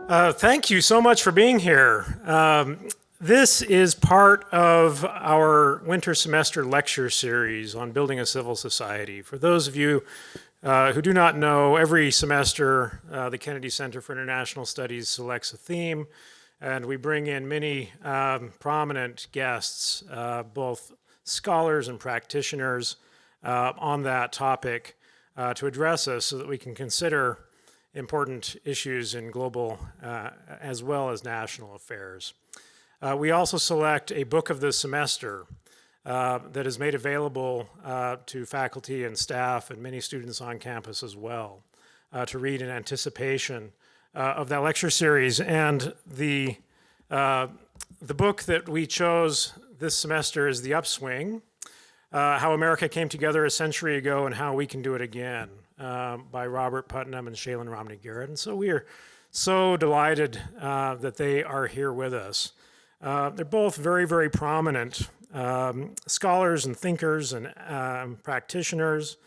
Thank you so much for being here. This is part of our winter semester lecture series on building a civil society. For those of you who do not know, every semester the Kennedy Center for International Studies selects a theme, and we bring in many prominent guests, both scholars and practitioners, on that topic to address us so that we can consider important issues in global as well as national affairs. We also select a book of the semester that is made available to faculty and staff and many students on campus as well to read in anticipation of that lecture series. And the book that we chose this semester is The Upswing, How America Came Together a Century Ago and How We Can Do It Again, by Robert Putnam and Shaylyn Romney Garrett. And so we are so delighted that they are here with us. They're both very, very prominent scholars and thinkers and practitioners.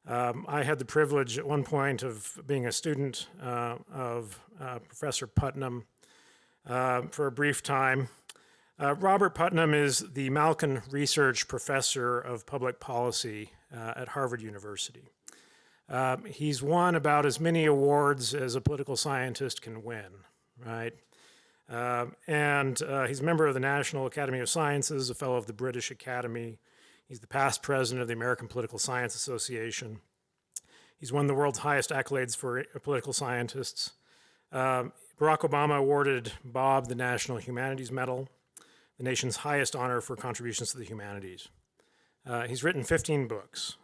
I had the privilege at one point of being a student of Professor Putnam for a brief time. Robert Putnam is the Malkin Research Professor of Public Policy at Harvard University. He's won about as many awards as a political scientist can win, right? And he's a member of the National Academy of Sciences, a fellow of the British Academy. He's the past president of the American Political Science Association. He's won the world's highest accolades for political scientists. Barack Obama awarded Bob the National Humanities Medal, the nation's highest honor for contributions to the humanities. He's written 15 books,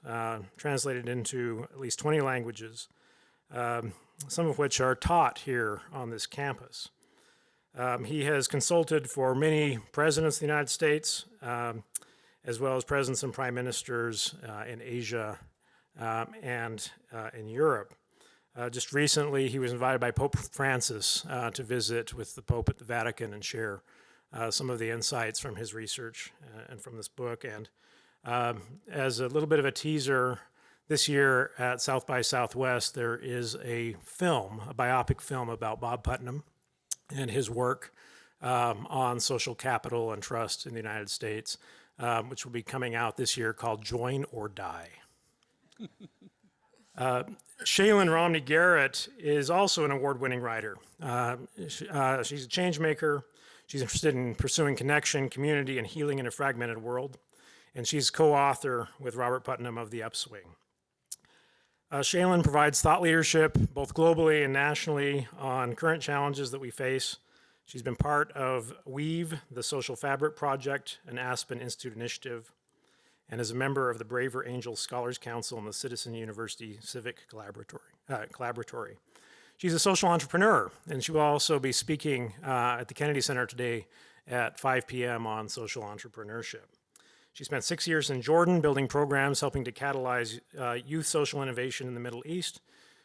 translated into at least 20 languages, some of which are taught here on this campus. He has consulted for many presidents of the United States, as well as presidents and prime ministers in Asia and in Europe. Just recently, he was invited by Pope Francis to visit with the Pope at the Vatican and share some of the insights from his research and from this book. And as a little bit of a teaser, this year at South by Southwest, there is a film, a biopic film about Bob Putnam and his work on social capital and trust in the United States, which will be coming out this year, called Join or Die. Shaylyn Romney Garrett is also an award-winning writer. She's a change maker. She's interested in pursuing connection, community, and healing in a fragmented world. And she's co-author with Robert Putnam of The Upswing. Shaylyn provides thought leadership, both globally and nationally, on current challenges that we face. She's been part of Weave, the Social Fabric Project, an Aspen Institute initiative, and is a member of the Braver Angels Scholars Council and the Citizen University Civic Collaboratory. She's a social entrepreneur, and she will also be speaking at the Kennedy Center today at 5 p.m. on social entrepreneurship. She spent 6 years in Jordan building programs helping to catalyze youth social innovation in the Middle East.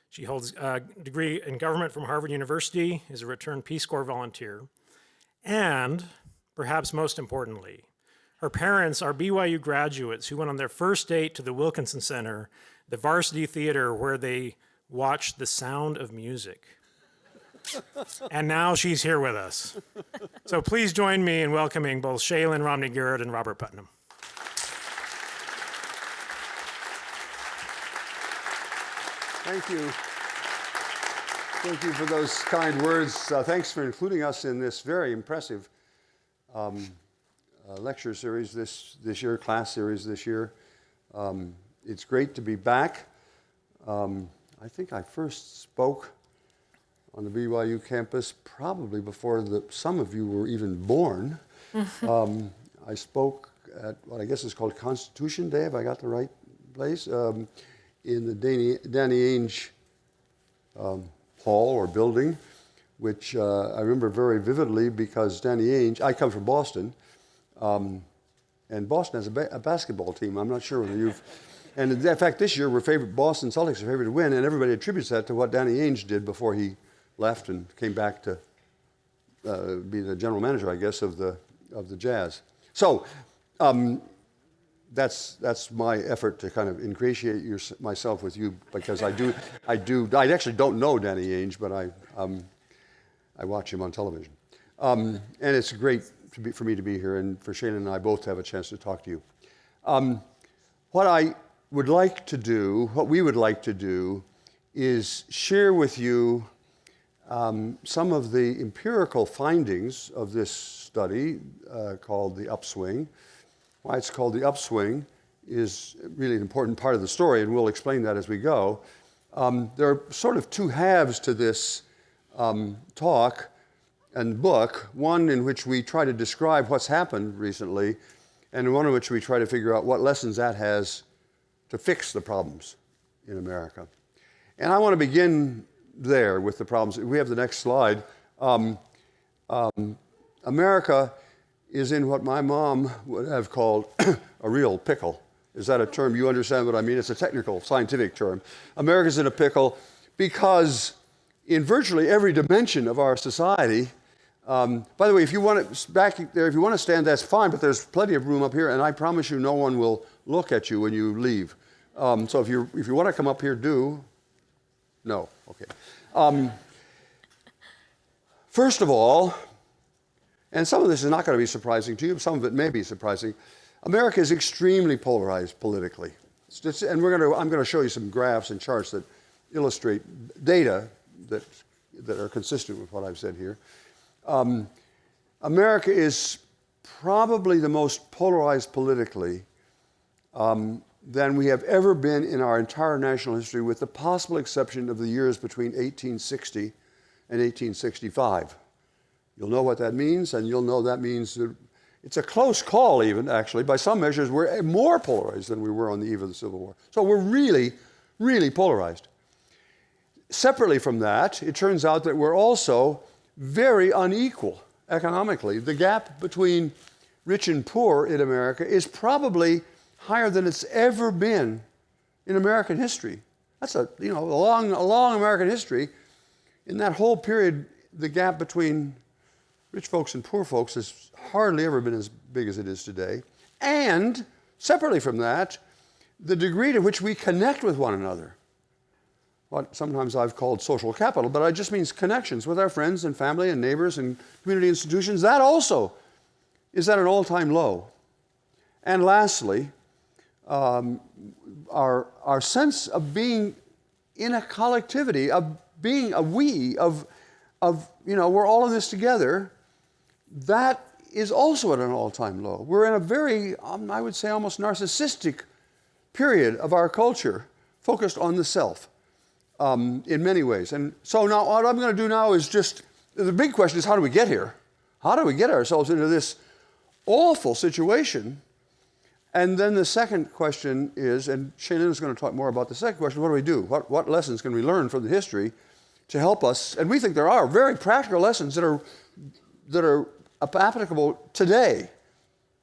She holds a degree in government from Harvard University, is a returned Peace Corps volunteer, and perhaps most importantly, her parents are BYU graduates who went on their first date to the Wilkinson Center, the Varsity Theater, where they watched The Sound of Music. And now she's here with us. So please join me in welcoming both Shaylyn Romney Garrett and Robert Putnam. Thank you. Thank you for those kind words. Thanks for including us in this very impressive lecture series this year, class series this year. It's great to be back. I think I first spoke on the BYU campus probably before some of you were even born. I spoke at what I guess is called Constitution Day, if I got the right place, in the Danny Ainge hall or building, which I remember very vividly because Danny Ainge, I come from Boston, and Boston has a basketball team. I'm not sure whether you've, and in fact this year Boston Celtics are favored to win, and everybody attributes that to what Danny Ainge did before he left and came back to be the general manager, I guess, of the Jazz. So that's my effort to kind of ingratiate myself with you, because I actually don't know Danny Ainge, but I watch him on television. And it's great for me to be here and for Shaylyn and I both to have a chance to talk to you. What we would like to do is share with you some of the empirical findings of this study called the upswing. Why it's called the upswing is really an important part of the story, and we'll explain that as we go. There are sort of two halves to this talk and book, one in which we try to describe what's happened recently, and one in which we try to figure out what lessons that has to fix the problems in America. And I want to begin there with the problems. We have the next slide. America is in what my mom would have called a real pickle. Is that a term? You understand what I mean? It's a technical, scientific term. America's in a pickle because in virtually every dimension of our society, by the way, if you want to back there, if you want to stand, that's fine, but there's plenty of room up here, and I promise you no one will look at you when you leave. So if you want to come up here, do. No, okay. First of all, and some of this is not going to be surprising to you, some of it may be surprising, America is extremely polarized politically. And I'm going to show you some graphs and charts that illustrate data that are consistent with what I've said here. America is probably the most polarized politically than we have ever been in our entire national history, with the possible exception of the years between 1860 and 1865. You'll know what that means, and you'll know that means that it's a close call even, actually. By some measures, we're more polarized than we were on the eve of the Civil War. So we're really, really polarized. Separately from that, it turns out that we're also very unequal economically. The gap between rich and poor in America is probably higher than it's ever been in American history. That's a long American history. In that whole period, the gap between rich folks and poor folks has hardly ever been as big as it is today. And separately from that, the degree to which we connect with one another, what sometimes I've called social capital, but it just means connections with our friends and family and neighbors and community institutions, that also is at an all-time low. And lastly, our sense of being in a collectivity, of being a we, of we're all in this together, that is also at an all-time low. We're in a very, I would say, almost narcissistic period of our culture, focused on the self in many ways. And so now what I'm going to do now is the big question is, how do we get here? How do we get ourselves into this awful situation? And then the second question is, and Shaylyn is going to talk more about the second question, what do we do? What lessons can we learn from the history to help us? And we think there are very practical lessons that are applicable today,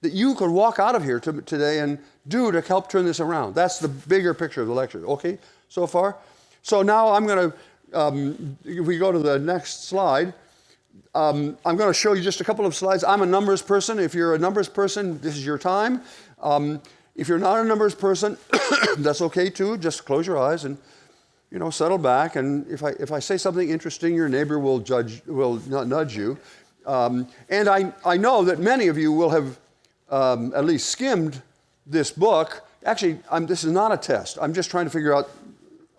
that you could walk out of here today and do to help turn this around. That's the bigger picture of the lecture. Okay, so far? So now I'm going to, if we go to the next slide, I'm going to show you just a couple of slides. I'm a numbers person. If you're a numbers person, this is your time. If you're not a numbers person, that's okay too. Just close your eyes and settle back. And if I say something interesting, your neighbor will nudge you. And I know that many of you will have at least skimmed this book. Actually, this is not a test. I'm just trying to figure out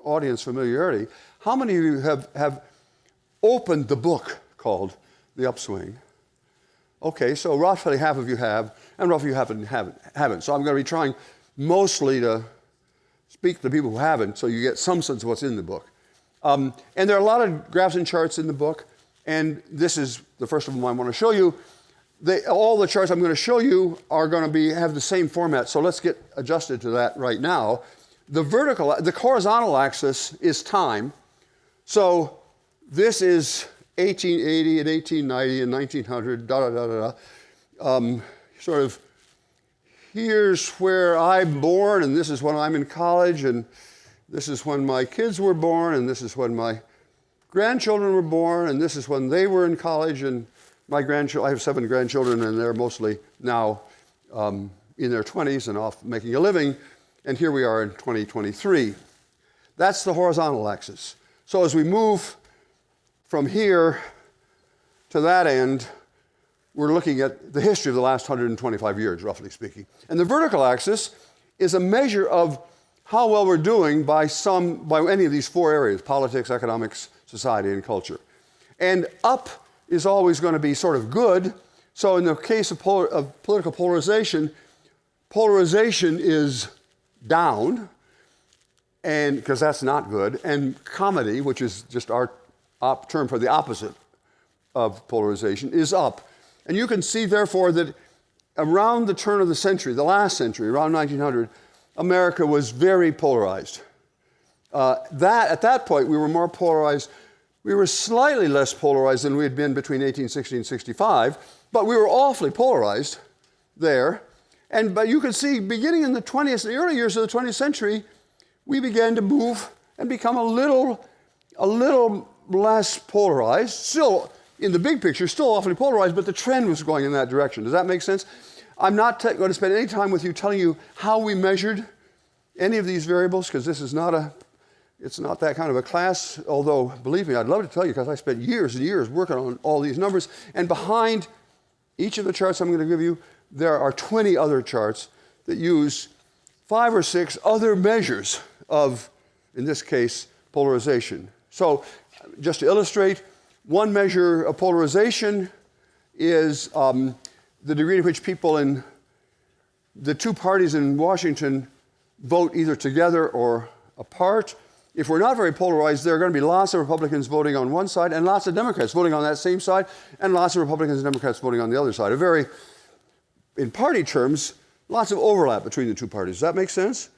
audience familiarity. How many of you have opened the book called The Upswing? Okay, so roughly half of you have, and roughly half haven't. So I'm going to be trying mostly to speak to people who haven't, so you get some sense of what's in the book. And there are a lot of graphs and charts in the book, and this is the first of them I want to show you. All the charts I'm going to show you are going to have the same format, so let's get adjusted to that right now. The horizontal axis is time. So this is 1880 and 1890 and 1900, sort of, here's where I'm born, and this is when I'm in college, and this is when my kids were born, and this is when my grandchildren were born, and this is when they were in college, and my grandchildren, I have 7 grandchildren, and they're mostly now in their 20s and off making a living, and here we are in 2023. That's the horizontal axis. So as we move from here to that end, we're looking at the history of the last 125 years, roughly speaking. And the vertical axis is a measure of how well we're doing by any of these four areas: politics, economics, society, and culture. And up is always going to be sort of good. So in the case of political polarization, polarization is down, and because that's not good. And comedy, which is just our term for the opposite of polarization, is up. And you can see, therefore, that around the turn of the century, the last century, around 1900, America was very polarized. At that point, we were more polarized. We were slightly less polarized than we had been between 1860 and 65, but we were awfully polarized there. But you can see, beginning in the early years of the 20th century, we began to move and become a little less polarized. Still, in the big picture, still awfully polarized, but the trend was going in that direction. Does that make sense? I'm not going to spend any time with you telling you how we measured any of these variables, because this is it's not that kind of a class, although, believe me, I'd love to tell you, because I spent years and years working on all these numbers. And behind each of the charts I'm going to give you, there are 20 other charts that use 5 or 6 other measures of, in this case, polarization. So just to illustrate, one measure of polarization is the degree to which people in the two parties in Washington vote either together or apart. If we're not very polarized, there are going to be lots of Republicans voting on one side and lots of Democrats voting on that same side, and lots of Republicans and Democrats voting on the other side. In party terms, lots of overlap between the two parties. Does that make sense?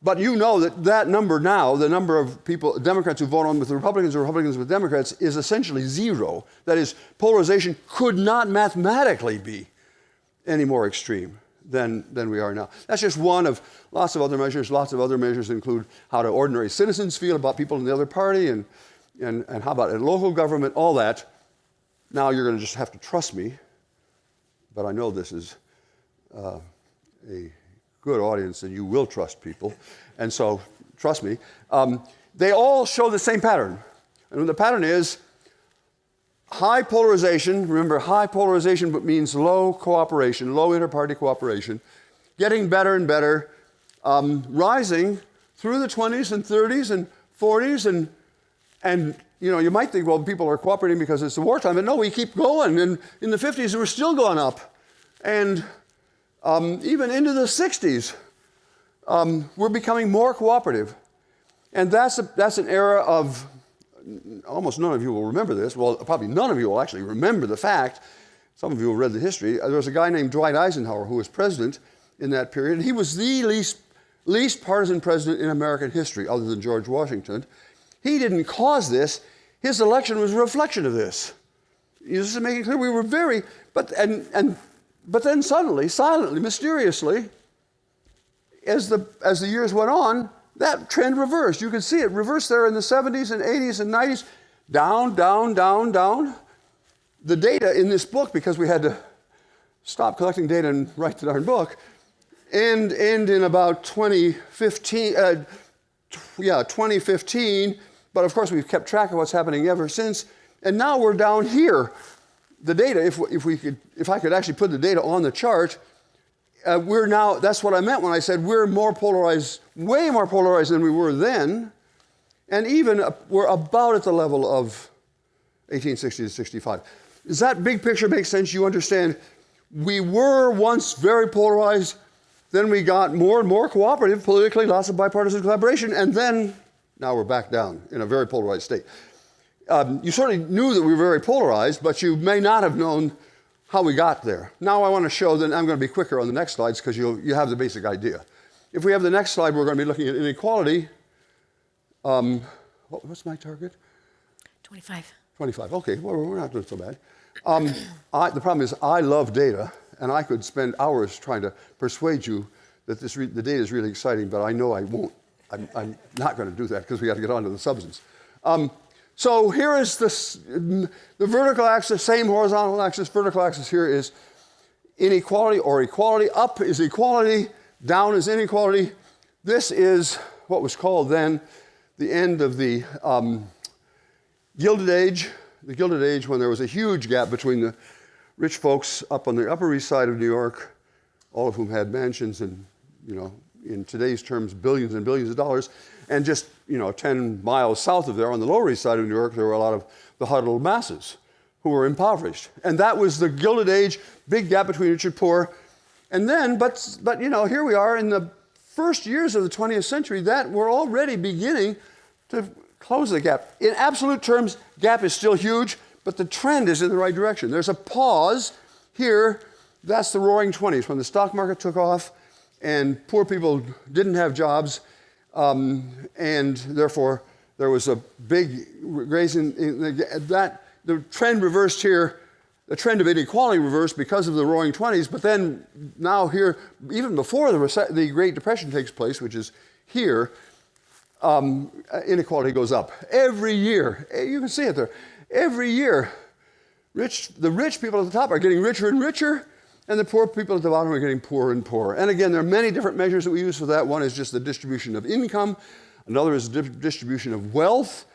But you know that number now, the number of people, Democrats who vote on with the Republicans or Republicans with Democrats, is essentially zero. That is, polarization could not mathematically be any more extreme than we are now. That's just one of lots of other measures. Lots of other measures include how do ordinary citizens feel about people in the other party, and how about in local government, all that. Now you're going to just have to trust me, but I know this is a good audience and you will trust people, and so trust me. They all show the same pattern, and the pattern is high polarization. Remember, high polarization means low cooperation, low inter-party cooperation, getting better and better, rising through the 20s and 30s and 40s, and you might think, well, people are cooperating because it's the wartime, but no, we keep going, and in the 50s we're still going up, and even into the 60s, we're becoming more cooperative. And that's an era of, almost none of you will remember this. Well, probably none of you will actually remember the fact. Some of you will read the history. There was a guy named Dwight Eisenhower who was president in that period. And he was the least partisan president in American history, other than George Washington. He didn't cause this. His election was a reflection of this. Just to make it clear, we were very, but then suddenly, silently, mysteriously, as the years went on, that trend reversed. You can see it reversed there in the 70s and 80s and 90s, down, down, down, down. The data in this book, because we had to stop collecting data and write the darn book, end in about 2015, 2015, but of course we've kept track of what's happening ever since, and now we're down here. The data, if I could actually put the data on the chart, we're now, that's what I meant when I said we're more polarized, way more polarized than we were then, and even we're about at the level of 1860 to 65. Does that big picture make sense? You understand, we were once very polarized, then we got more and more cooperative politically, lots of bipartisan collaboration, and then now we're back down in a very polarized state. You certainly knew that we were very polarized, but you may not have known how we got there. Now I want to show, then I'm going to be quicker on the next slides because you have the basic idea. If we have the next slide, we're going to be looking at inequality. What's my target? 25. 25, okay, well, we're not doing so bad. The problem is I love data, and I could spend hours trying to persuade you that the data is really exciting, but I know I won't. I'm not going to do that because we got to get on to the substance. So here is the vertical axis, same horizontal axis. Vertical axis here is inequality or equality. Up is equality, down is inequality. This is what was called then the end of the Gilded Age, the Gilded Age when there was a huge gap between the rich folks up on the Upper East Side of New York, all of whom had mansions and, in today's terms, billions and billions of dollars, and just, 10 miles south of there on the Lower East Side of New York, there were a lot of the huddled masses who were impoverished. And that was the Gilded Age, big gap between rich and poor. And then, but here we are in the first years of the 20th century that we're already beginning to close the gap. In absolute terms, gap is still huge, but the trend is in the right direction. There's a pause here. That's the Roaring '20s, when the stock market took off and poor people didn't have jobs, and therefore there was a big raising. The trend reversed here. The trend of inequality reversed because of the Roaring '20s, but then now here, even before the Great Depression takes place, which is here, inequality goes up. Every year, you can see it there, every year, the rich people at the top are getting richer and richer, and the poor people at the bottom are getting poorer and poorer. And again, there are many different measures that we use for that. One is just the distribution of income. Another is the distribution of wealth,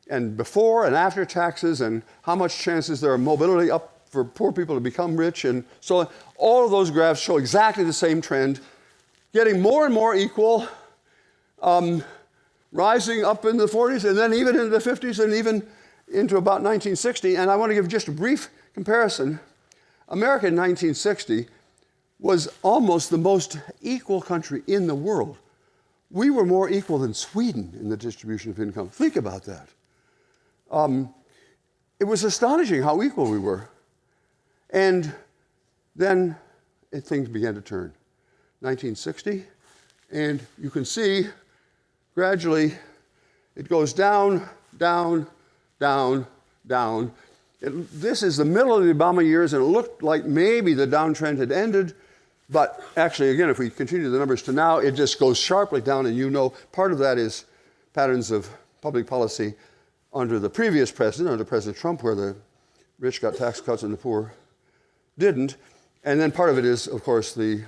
and before and after taxes, and how much chances there are mobility up for poor people to become rich. And so all of those graphs show exactly the same trend, getting more and more equal, rising up in the 40s, and then even into the 50s, and even into about 1960. And I want to give just a brief comparison. America in 1960 was almost the most equal country in the world. We were more equal than Sweden in the distribution of income. Think about that. It was astonishing how equal we were. And then things began to turn. 1960, and you can see gradually it goes down, down, down, down. This is the middle of the Obama years, and it looked like maybe the downtrend had ended. But actually, again, if we continue the numbers to now, it just goes sharply down. And part of that is patterns of public policy under the previous president, under President Trump, where the rich got tax cuts and the poor didn't. And then part of it is, of course, the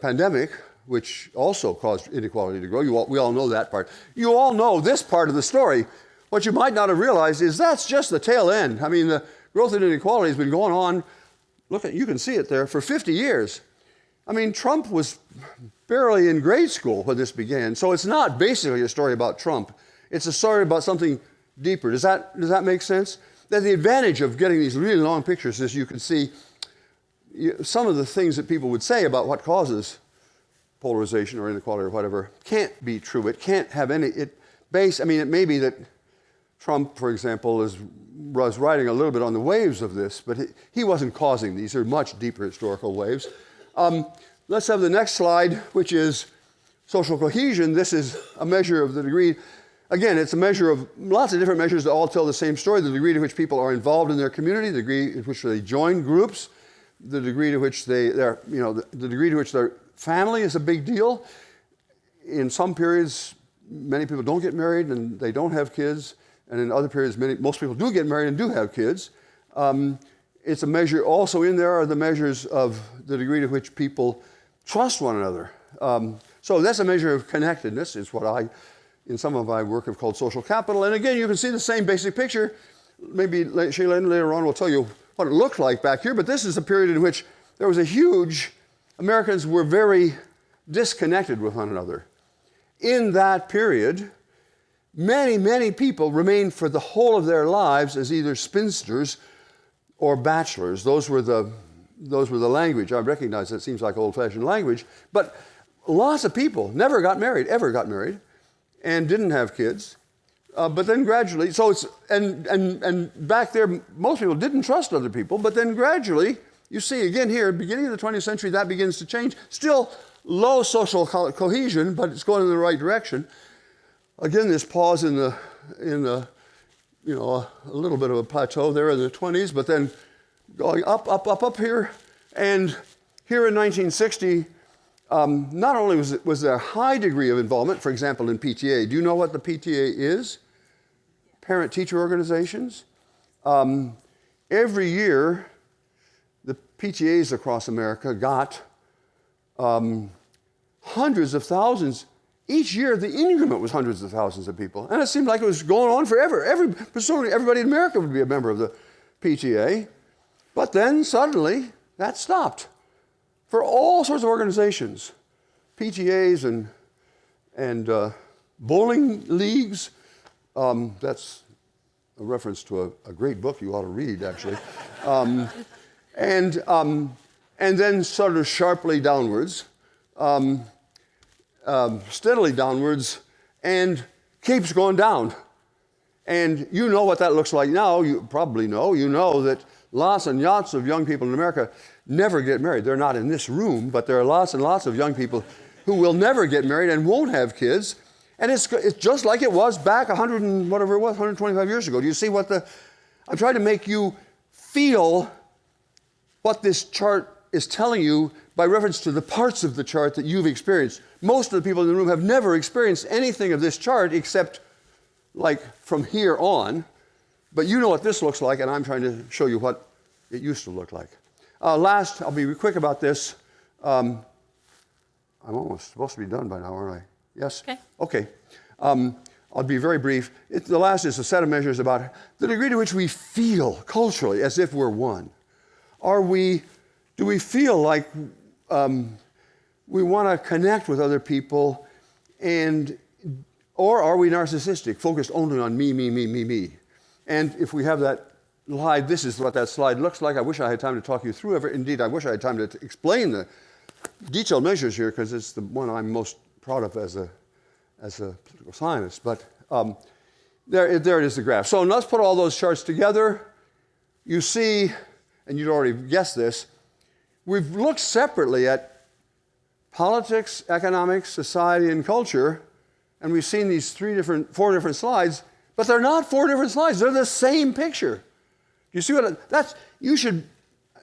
pandemic, which also caused inequality to grow. We all know that part. You all know this part of the story. What you might not have realized is that's just the tail end. I mean, the growth in inequality has been going on, you can see it there, for 50 years. I mean, Trump was barely in grade school when this began. So it's not basically a story about Trump. It's a story about something deeper. Does that make sense? That the advantage of getting these really long pictures is you can see some of the things that people would say about what causes polarization or inequality or whatever can't be true. It can't have it may be that Trump, for example, was riding a little bit on the waves of this, but he wasn't causing these. They're much deeper historical waves. Let's have the next slide, which is social cohesion. This is a measure of the degree. Again, it's a measure of lots of different measures that all tell the same story: the degree to which people are involved in their community, the degree to which they join groups, the degree to which the degree to which their family is a big deal. In some periods, many people don't get married and they don't have kids, and in other periods, most people do get married and do have kids. It's a measure. Also in there are the measures of the degree to which people trust one another. So that's a measure of connectedness. It's what in some of my work, have called social capital. And again, you can see the same basic picture. Maybe Shaylyn later on will tell you what it looked like back here, but this is a period in which there was Americans were very disconnected with one another. In that period, many, many people remained for the whole of their lives as either spinsters or bachelors. Those were the language. I recognize that seems like old-fashioned language, but lots of people never got married, ever got married, and didn't have kids. But then gradually, and back there, most people didn't trust other people, but then gradually, you see again here, beginning of the 20th century, that begins to change. Still low social cohesion, but it's going in the right direction. Again, this pause in the a little bit of a plateau there in the 20s, but then going up here. And here in 1960, not only was there a high degree of involvement, for example, in PTA. Do you know what the PTA is? Parent-teacher organizations. Every year, the PTAs across America got hundreds of thousands each year the increment was hundreds of thousands of people. And it seemed like it was going on forever. Everybody in America would be a member of the PTA. But then suddenly that stopped for all sorts of organizations, PTAs and bowling leagues. That's a reference to a great book you ought to read, actually. And then sort of sharply downwards, steadily downwards, and keeps going down. And you know what that looks like now. You probably know. You know that lots and lots of young people in America never get married. They're not in this room, but there are lots and lots of young people who will never get married and won't have kids. And it's just like it was back 100 and whatever it was, 125 years ago. Do you see what I'm trying to make you feel what this chart is telling you by reference to the parts of the chart that you've experienced. Most of the people in the room have never experienced anything of this chart except like from here on. But you know what this looks like, and I'm trying to show you what it used to look like. Last, I'll be quick about this. I'm almost supposed to be done by now, aren't I? Yes? Okay. I'll be very brief. The last is a set of measures about the degree to which we feel culturally as if we're one. Do we feel like we want to connect with other people, or are we narcissistic, focused only on me, me, me, me, me? And if we have that slide, this is what that slide looks like. I wish I had time to talk you through it. Indeed, I wish I had time to explain the detailed measures here, because it's the one I'm most proud of as a political scientist. But there it is, the graph. So let's put all those charts together. You see, and you'd already guessed this, we've looked separately at politics, economics, society, and culture, and we've seen these four different slides, but they're not four different slides. They're the same picture. You see what you should,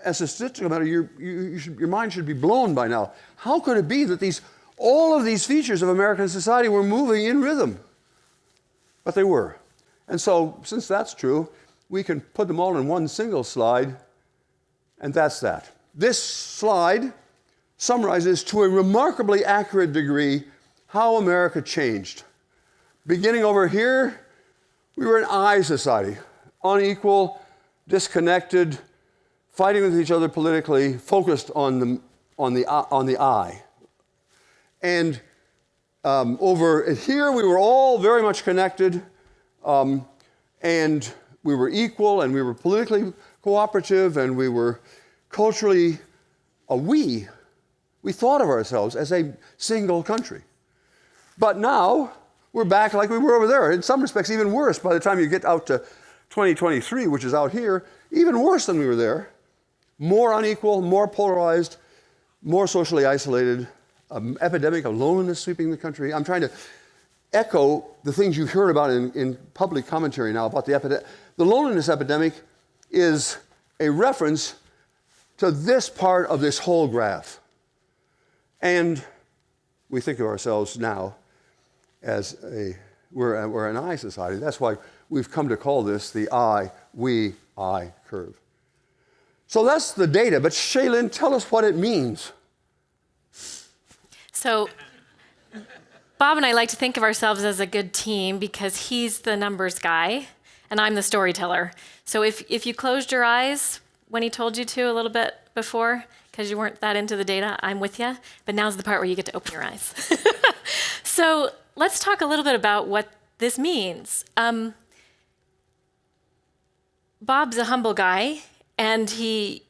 as a statistical matter, your mind should be blown by now. How could it be that all of these features of American society were moving in rhythm? But they were. And so, since that's true, we can put them all in one single slide, and that's that. This slide summarizes to a remarkably accurate degree how America changed. Beginning over here, we were an I society, unequal, disconnected, fighting with each other politically, focused on the I. And over here, we were all very much connected, and we were equal, and we were politically cooperative, and we were culturally we thought of ourselves as a single country. But now, we're back like we were over there. In some respects, even worse by the time you get out to 2023, which is out here, even worse than we were there. More unequal, more polarized, more socially isolated, epidemic of loneliness sweeping the country. I'm trying to echo the things you've heard about in public commentary now about the epidemic. The loneliness epidemic is a reference to this part of this whole graph. And we think of ourselves now as we're an I society. That's why we've come to call this the I curve. So that's the data, but Shaylyn, tell us what it means. So Bob and I like to think of ourselves as a good team because he's the numbers guy and I'm the storyteller. So if you closed your eyes when he told you to a little bit before, because you weren't that into the data, I'm with you. But now's the part where you get to open your eyes. So let's talk a little bit about what this means. Bob's a humble guy, and he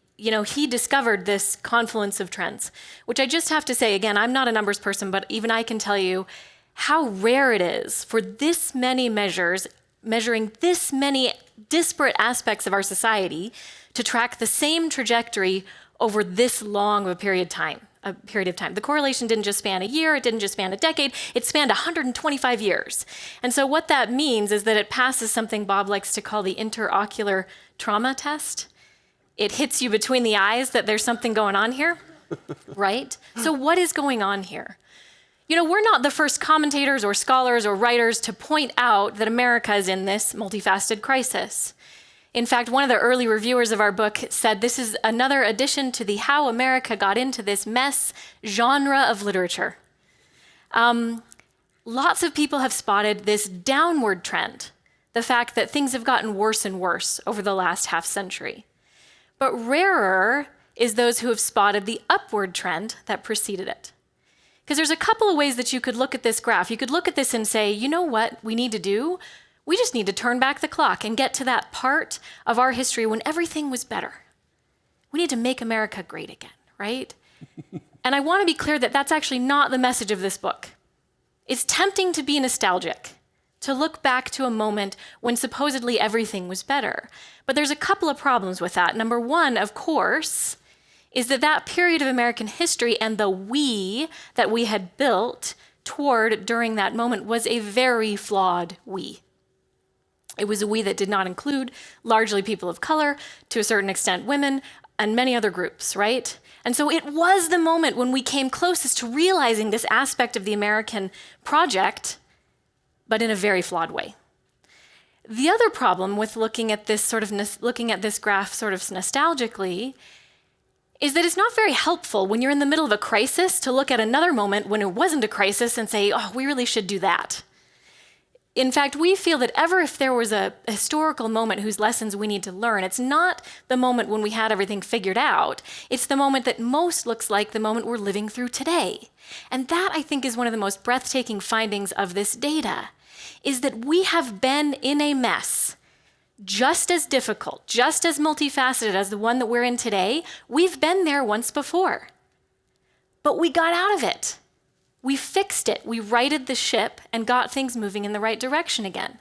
discovered this confluence of trends, which I just have to say, again, I'm not a numbers person, but even I can tell you how rare it is for this many measures, measuring this many disparate aspects of our society, to track the same trajectory over this long of a period of time. The correlation didn't just span a year, it didn't just span a decade, it spanned 125 years. And so what that means is that it passes something Bob likes to call the interocular trauma test. It hits you between the eyes that there's something going on here, right? So what is going on here? We're not the first commentators or scholars or writers to point out that America is in this multifaceted crisis. In fact, one of the early reviewers of our book said this is another addition to the How America Got Into This Mess genre of literature. lots of people have spotted this downward trend, the fact that things have gotten worse and worse over the last half century. But rarer is those who have spotted the upward trend that preceded it. Because there's a couple of ways that you could look at this graph. You could look at this and say, you know what we need to do? We just need to turn back the clock and get to that part of our history when everything was better. We need to make America great again, right? And I want to be clear that that's actually not the message of this book. It's tempting to be nostalgic, to look back to a moment when supposedly everything was better. But there's a couple of problems with that. Number one, of course, is that period of American history and the we that we had built toward during that moment was a very flawed we. It was a we that did not include largely people of color, to a certain extent women, and many other groups, right? And so it was the moment when we came closest to realizing this aspect of the American project, but in a very flawed way. The other problem with looking at this graph sort of nostalgically is that it's not very helpful when you're in the middle of a crisis to look at another moment when it wasn't a crisis and say, oh, we really should do that. In fact, we feel that if there was a historical moment whose lessons we need to learn, it's not the moment when we had everything figured out. It's the moment that most looks like the moment we're living through today. And that, I think, is one of the most breathtaking findings of this data, is that we have been in a mess just as difficult, just as multifaceted as the one that we're in today. We've been there once before, but we got out of it. We fixed it. We righted the ship and got things moving in the right direction again.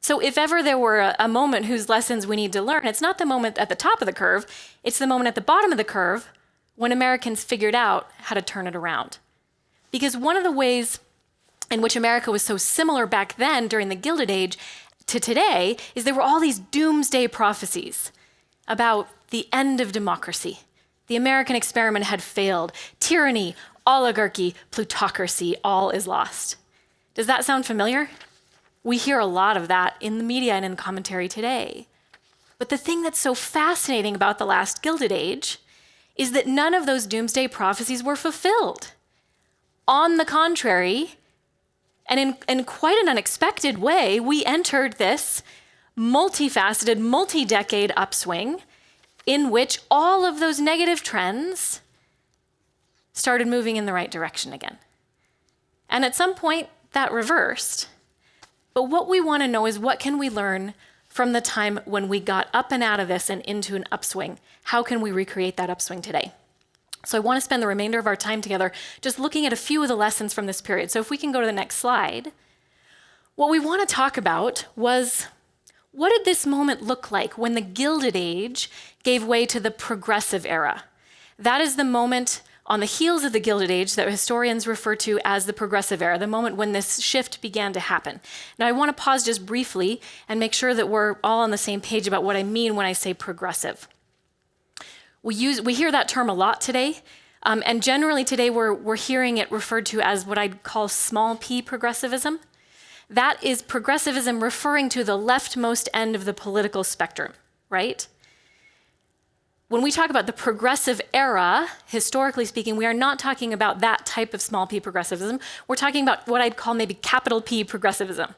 So if ever there were a moment whose lessons we need to learn, it's not the moment at the top of the curve, it's the moment at the bottom of the curve when Americans figured out how to turn it around. Because one of the ways in which America was so similar back then during the Gilded Age to today is there were all these doomsday prophecies about the end of democracy. The American experiment had failed. Tyranny, oligarchy, plutocracy, all is lost. Does that sound familiar? We hear a lot of that in the media and in commentary today. But the thing that's so fascinating about the last Gilded Age is that none of those doomsday prophecies were fulfilled. On the contrary, and in quite an unexpected way, we entered this multifaceted, multi-decade upswing in which all of those negative trends started moving in the right direction again. And at some point, that reversed. But what we want to know is, what can we learn from the time when we got up and out of this and into an upswing? How can we recreate that upswing today? So I want to spend the remainder of our time together just looking at a few of the lessons from this period. So if we can go to the next slide. What we want to talk about was, what did this moment look like when the Gilded Age gave way to the Progressive Era? That is the moment on the heels of the Gilded Age that historians refer to as the Progressive Era, the moment when this shift began to happen. Now, I want to pause just briefly and make sure that we're all on the same page about what I mean when I say progressive. We hear that term a lot today, and generally today we're hearing it referred to as what I'd call small p progressivism. That is progressivism referring to the leftmost end of the political spectrum, right? When we talk about the progressive era, historically speaking, we are not talking about that type of small p progressivism. We're talking about what I'd call maybe capital P progressivism,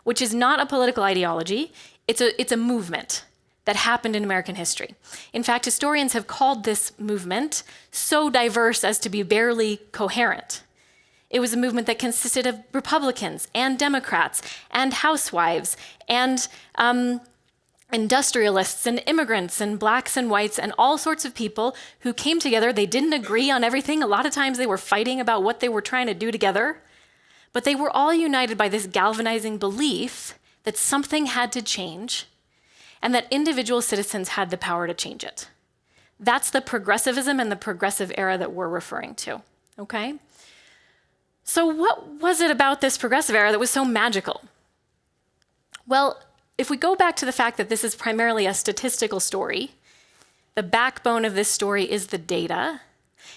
which is not a political ideology. It's a movement that happened in American history. In fact, historians have called this movement so diverse as to be barely coherent. It was a movement that consisted of Republicans and Democrats and housewives and industrialists and immigrants and blacks and whites and all sorts of people who came together. They didn't agree on everything. A lot of times they were fighting about what they were trying to do together. But they were all united by this galvanizing belief that something had to change and that individual citizens had the power to change it. That's the progressivism and the progressive era that we're referring to, okay? So what was it about this progressive era that was so magical? Well, if we go back to the fact that this is primarily a statistical story, the backbone of this story is the data,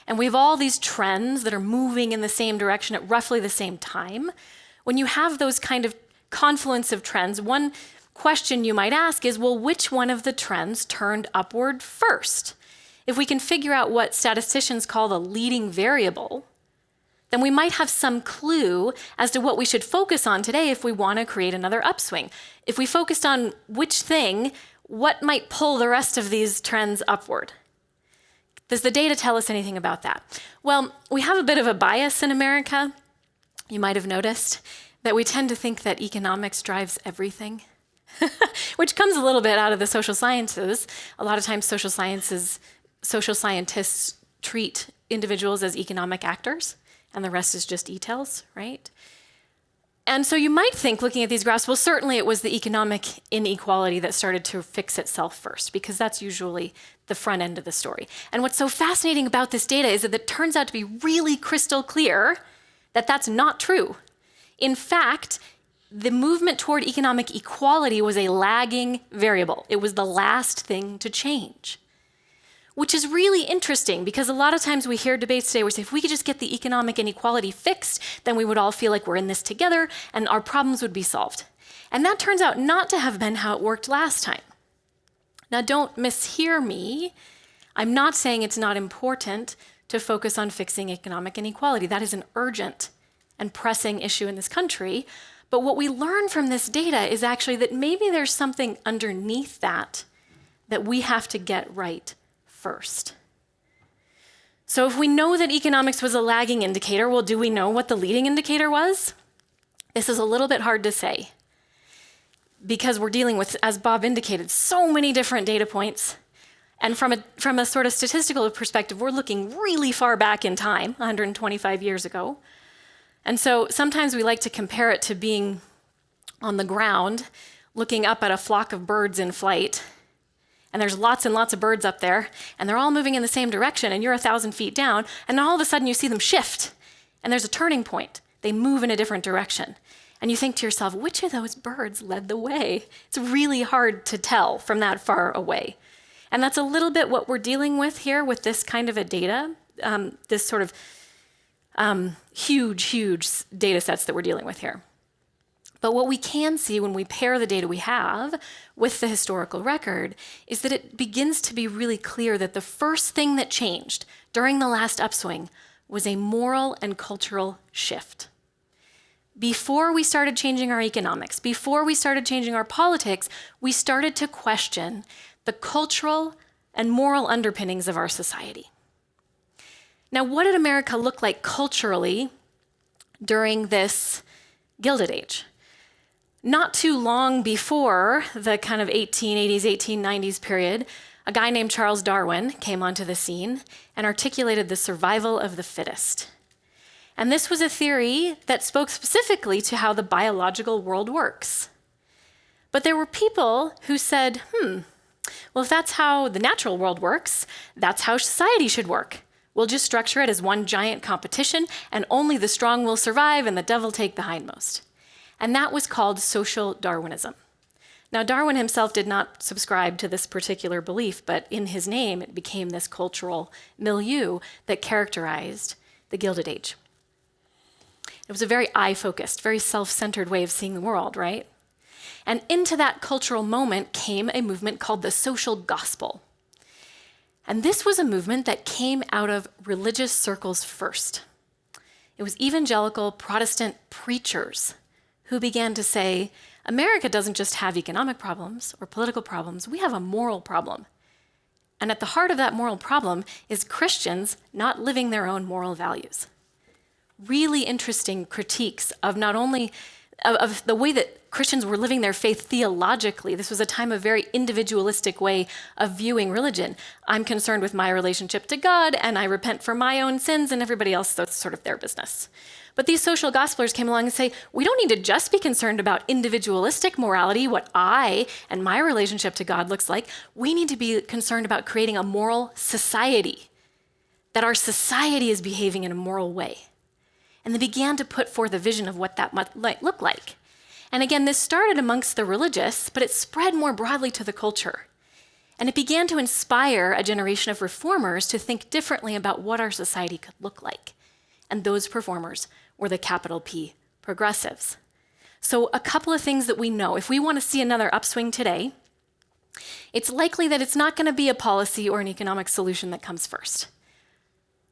and we have all these trends that are moving in the same direction at roughly the same time. When you have those kind of confluence of trends, one question you might ask is, well, which one of the trends turned upward first? If we can figure out what statisticians call the leading variable, then we might have some clue as to what we should focus on today if we want to create another upswing. If we focused on which thing, what might pull the rest of these trends upward? Does the data tell us anything about that? Well, we have a bit of a bias in America. You might have noticed that we tend to think that economics drives everything, which comes a little bit out of the social sciences. A lot of times social scientists treat individuals as economic actors, and the rest is just details, right? And so you might think, looking at these graphs, well, certainly it was the economic inequality that started to fix itself first, because that's usually the front end of the story. And what's so fascinating about this data is that it turns out to be really crystal clear that that's not true. In fact, the movement toward economic equality was a lagging variable. It was the last thing to change, which is really interesting because a lot of times we hear debates today where we say, if we could just get the economic inequality fixed, then we would all feel like we're in this together and our problems would be solved. And that turns out not to have been how it worked last time. Now, don't mishear me. I'm not saying it's not important to focus on fixing economic inequality. That is an urgent and pressing issue in this country. But what we learn from this data is actually that maybe there's something underneath that we have to get right first. So if we know that economics was a lagging indicator, well, do we know what the leading indicator was? This is a little bit hard to say because we're dealing with, as Bob indicated, so many different data points. And from a sort of statistical perspective, we're looking really far back in time, 125 years ago. And so sometimes we like to compare it to being on the ground, looking up at a flock of birds in flight. And there's lots and lots of birds up there, and they're all moving in the same direction, and you're 1,000 feet down, and all of a sudden you see them shift, and there's a turning point. They move in a different direction. And you think to yourself, which of those birds led the way? It's really hard to tell from that far away. And that's a little bit what we're dealing with here with this kind of a data, this sort of huge data sets that we're dealing with here. But what we can see when we pair the data we have with the historical record is that it begins to be really clear that the first thing that changed during the last upswing was a moral and cultural shift. Before we started changing our economics, before we started changing our politics, we started to question the cultural and moral underpinnings of our society. Now, what did America look like culturally during this Gilded Age? Not too long before the kind of 1880s, 1890s period, a guy named Charles Darwin came onto the scene and articulated the survival of the fittest. And this was a theory that spoke specifically to how the biological world works. But there were people who said, well, if that's how the natural world works, that's how society should work. We'll just structure it as one giant competition, and only the strong will survive and the devil take the hindmost. And that was called social Darwinism. Now, Darwin himself did not subscribe to this particular belief, but in his name, it became this cultural milieu that characterized the Gilded Age. It was a very I-focused, very self-centered way of seeing the world, right? And into that cultural moment came a movement called the social gospel. And this was a movement that came out of religious circles first. It was evangelical Protestant preachers who began to say, America doesn't just have economic problems or political problems, we have a moral problem. And at the heart of that moral problem is Christians not living their own moral values. Really interesting critiques of not only of the way that Christians were living their faith theologically. This was a time of very individualistic way of viewing religion. I'm concerned with my relationship to God, and I repent for my own sins, and everybody else, that's sort of their business. But these social gospelers came along and say, we don't need to just be concerned about individualistic morality, what I and my relationship to God looks like. We need to be concerned about creating a moral society, that our society is behaving in a moral way. And they began to put forth a vision of what that might look like. And again, this started amongst the religious, but it spread more broadly to the culture. And it began to inspire a generation of reformers to think differently about what our society could look like. And those reformers were the capital P progressives. So a couple of things that we know. If we want to see another upswing today, it's likely that it's not going to be a policy or an economic solution that comes first.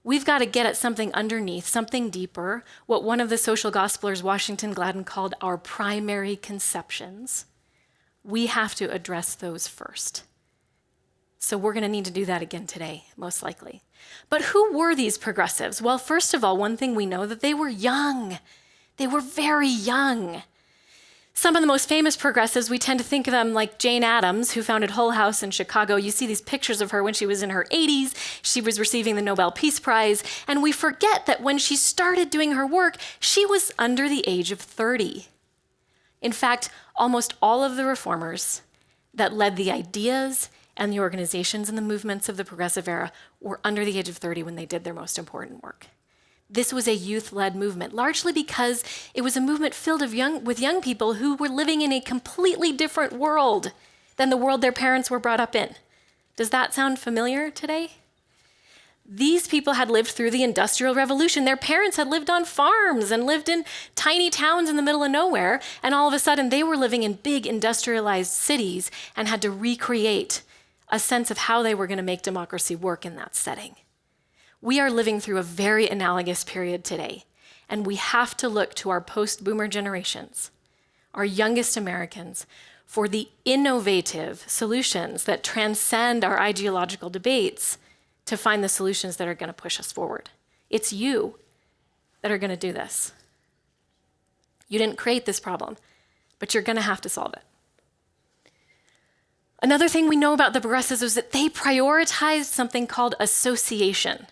We've got to get at something underneath, something deeper, what one of the social gospelers, Washington Gladden, called our primary conceptions. We have to address those first. So we're going to need to do that again today, most likely. But who were these progressives? Well, first of all, one thing we know that they were young. They were very young. Some of the most famous progressives, we tend to think of them like Jane Addams, who founded Hull House in Chicago. You see these pictures of her when she was in her 80s. She was receiving the Nobel Peace Prize. And we forget that when she started doing her work, she was under the age of 30. In fact, almost all of the reformers that led the ideas and the organizations and the movements of the progressive era were under the age of 30 when they did their most important work. This was a youth-led movement, largely because it was a movement filled with young people who were living in a completely different world than the world their parents were brought up in. Does that sound familiar today? These people had lived through the Industrial Revolution. Their parents had lived on farms and lived in tiny towns in the middle of nowhere, and all of a sudden they were living in big industrialized cities and had to recreate a sense of how they were going to make democracy work in that setting. We are living through a very analogous period today, and we have to look to our post-boomer generations, our youngest Americans, for the innovative solutions that transcend our ideological debates to find the solutions that are going to push us forward. It's you that are going to do this. You didn't create this problem, but you're going to have to solve it. Another thing we know about the progressives is that they prioritized something called association.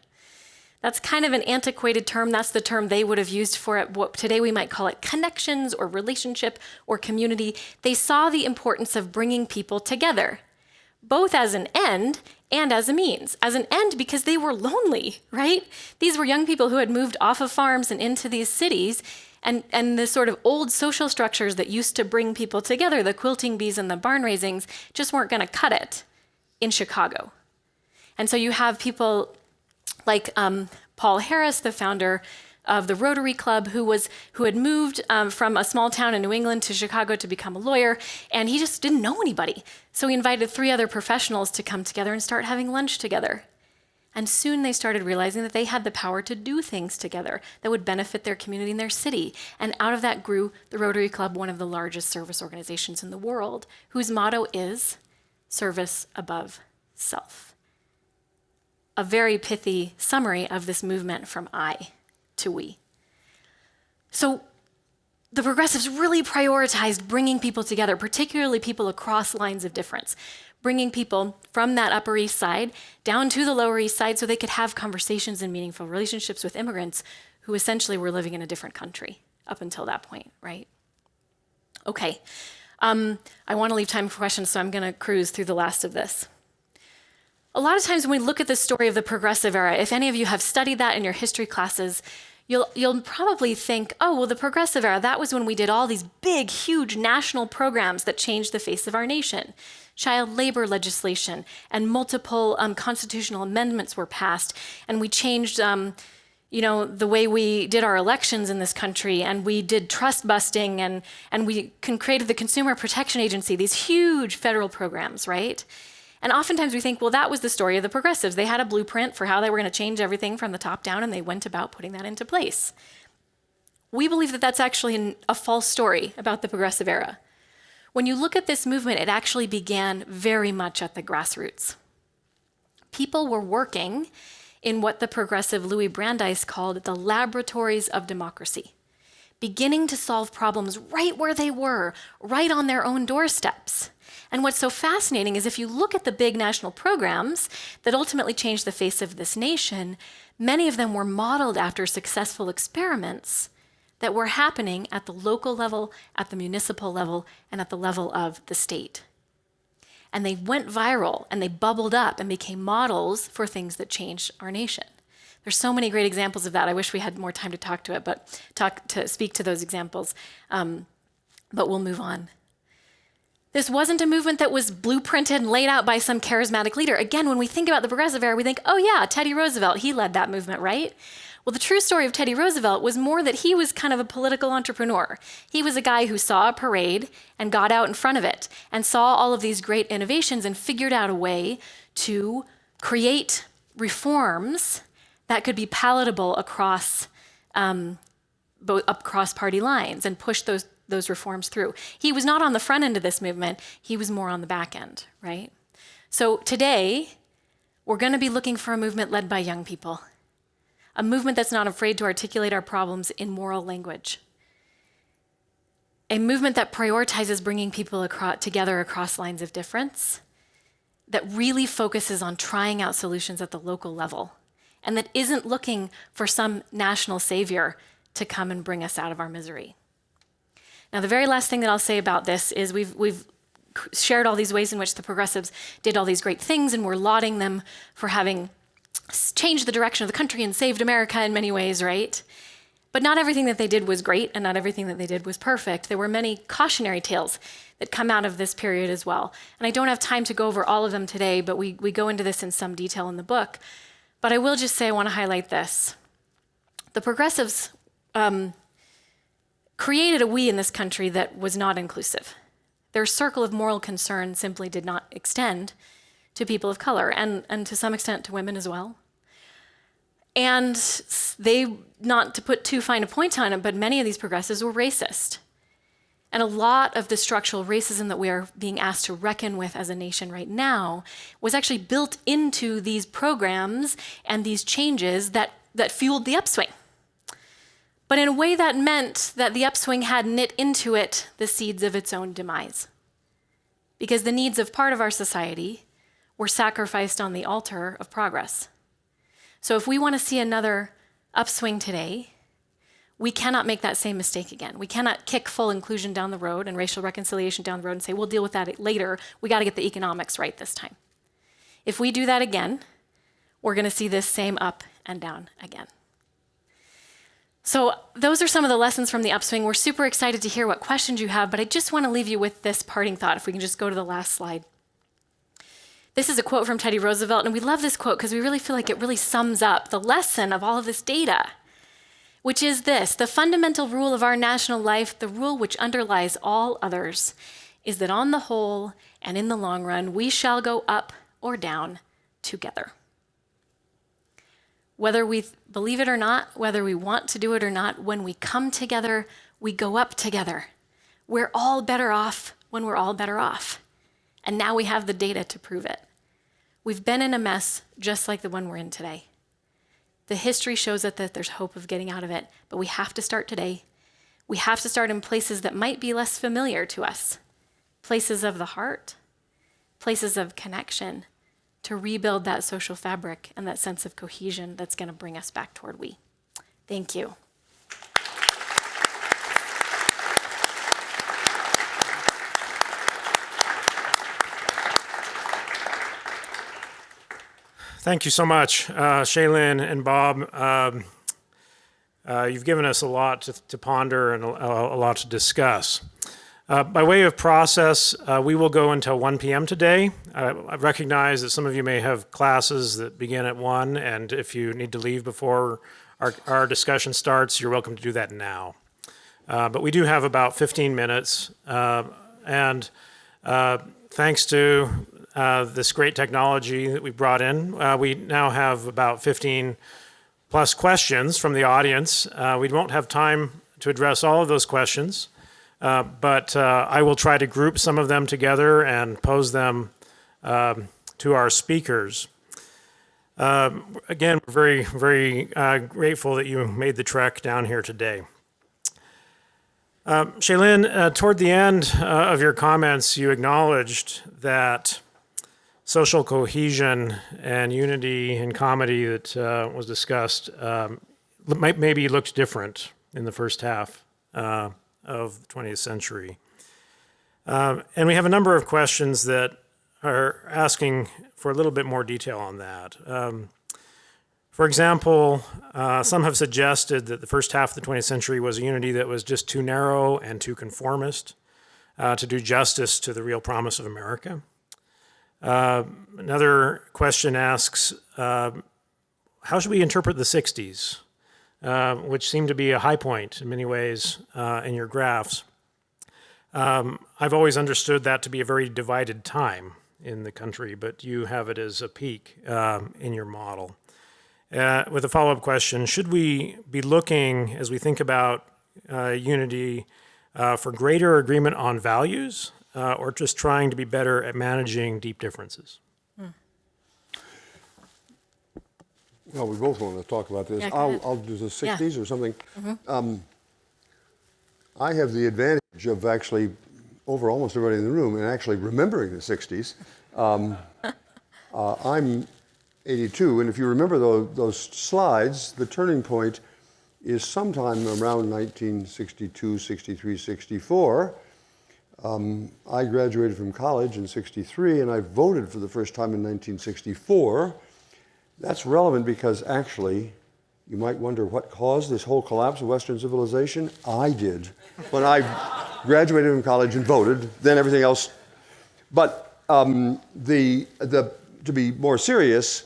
That's kind of an antiquated term. That's the term they would have used for it. What today we might call it connections or relationship or community. They saw the importance of bringing people together, both as an end and as a means. As an end because they were lonely, right? These were young people who had moved off of farms and into these cities, and the sort of old social structures that used to bring people together, the quilting bees and the barn raisings, just weren't going to cut it in Chicago. And so you have people like Paul Harris, the founder of the Rotary Club, who had moved from a small town in New England to Chicago to become a lawyer, and he just didn't know anybody. So he invited 3 other professionals to come together and start having lunch together. And soon they started realizing that they had the power to do things together that would benefit their community and their city. And out of that grew the Rotary Club, one of the largest service organizations in the world, whose motto is service above self. A very pithy summary of this movement from I to we. So the progressives really prioritized bringing people together, particularly people across lines of difference, bringing people from that Upper East Side down to the Lower East Side so they could have conversations and meaningful relationships with immigrants who essentially were living in a different country up until that point, right? Okay, I want to leave time for questions, so I'm going to cruise through the last of this. A lot of times when we look at the story of the progressive era, if any of you have studied that in your history classes, you'll probably think, oh, well, the progressive era, that was when we did all these big, huge national programs that changed the face of our nation. Child labor legislation and multiple constitutional amendments were passed, and we changed the way we did our elections in this country, and we did trust busting, and we created the Consumer Protection Agency, these huge federal programs, right? And oftentimes we think, well, that was the story of the progressives. They had a blueprint for how they were going to change everything from the top down, and they went about putting that into place. We believe that that's actually a false story about the progressive era. When you look at this movement, it actually began very much at the grassroots. People were working in what the progressive Louis Brandeis called the laboratories of democracy, beginning to solve problems right where they were, right on their own doorsteps. And what's so fascinating is if you look at the big national programs that ultimately changed the face of this nation, many of them were modeled after successful experiments that were happening at the local level, at the municipal level, and at the level of the state. And they went viral, and they bubbled up and became models for things that changed our nation. There's so many great examples of that. I wish we had more time to talk to it, but speak to those examples. But we'll move on. This wasn't a movement that was blueprinted and laid out by some charismatic leader. Again, when we think about the progressive era, we think, oh yeah, Teddy Roosevelt, he led that movement, right? Well, the true story of Teddy Roosevelt was more that he was kind of a political entrepreneur. He was a guy who saw a parade and got out in front of it and saw all of these great innovations and figured out a way to create reforms that could be palatable across both across party lines and push those reforms through. He was not on the front end of this movement. He was more on the back end, right? So today, we're going to be looking for a movement led by young people, a movement that's not afraid to articulate our problems in moral language, a movement that prioritizes bringing people together across lines of difference, that really focuses on trying out solutions at the local level, and that isn't looking for some national savior to come and bring us out of our misery. Now, the very last thing that I'll say about this is we've shared all these ways in which the progressives did all these great things, and we're lauding them for having changed the direction of the country and saved America in many ways, right? But not everything that they did was great, and not everything that they did was perfect. There were many cautionary tales that come out of this period as well. And I don't have time to go over all of them today, but we go into this in some detail in the book. But I will just say I want to highlight this. The progressives created a we in this country that was not inclusive. Their circle of moral concern simply did not extend to people of color, and to some extent to women as well. And they, not to put too fine a point on it, but many of these progressives were racist. And a lot of the structural racism that we are being asked to reckon with as a nation right now was actually built into these programs and these changes that fueled the upswing. But in a way that meant that the upswing had knit into it the seeds of its own demise. Because the needs of part of our society were sacrificed on the altar of progress. So if we want to see another upswing today, we cannot make that same mistake again. We cannot kick full inclusion down the road and racial reconciliation down the road and say, we'll deal with that later. We got to get the economics right this time. If we do that again, we're going to see this same up and down again. So those are some of the lessons from the upswing. We're super excited to hear what questions you have, but I just want to leave you with this parting thought, if we can just go to the last slide. This is a quote from Teddy Roosevelt, and we love this quote because we really feel like it really sums up the lesson of all of this data, which is this: the fundamental rule of our national life, the rule which underlies all others, is that on the whole and in the long run, we shall go up or down together. Whether we believe it or not, whether we want to do it or not, when we come together, we go up together. We're all better off when we're all better off. And now we have the data to prove it. We've been in a mess just like the one we're in today. The history shows us that there's hope of getting out of it, but we have to start today. We have to start in places that might be less familiar to us, places of the heart, places of connection, to rebuild that social fabric and that sense of cohesion that's going to bring us back toward we. Thank you. Thank you so much, Shaylyn and Bob. You've given us a lot to ponder and a lot to discuss. By way of process, we will go until 1 p.m. today. I recognize that some of you may have classes that begin at 1, and if you need to leave before our discussion starts, you're welcome to do that now. But we do have about 15 minutes, and thanks to this great technology that we brought in, we now have about 15 plus questions from the audience. We won't have time to address all of those questions. But I will try to group some of them together and pose them to our speakers. Again, we're very, very grateful that you made the trek down here today. Shaylyn, toward the end of your comments, you acknowledged that social cohesion and unity and comedy that was discussed maybe looked different in the first half of the 20th century. And we have a number of questions that are asking for a little bit more detail on that. For example, some have suggested that the first half of the 20th century was a unity that was just too narrow and too conformist to do justice to the real promise of America. Another question asks, how should we interpret the 60s? Which seemed to be a high point in many ways in your graphs. I've always understood that to be a very divided time in the country, but you have it as a peak in your model. with a follow-up question, should we be looking, as we think about unity, for greater agreement on values, or just trying to be better at managing deep differences? Well, we both want to talk about this. Yeah, go ahead. I'll do the 60s or something. I have the advantage of actually, over almost everybody in the room, and actually remembering the 60s. I'm 82, and if you remember those slides, the turning point is sometime around 1962, 63, 64. I graduated from college in 63, and I voted for the first time in 1964. That's relevant because actually, you might wonder what caused this whole collapse of Western civilization. I did. When I graduated from college and voted, then everything else. But to be more serious,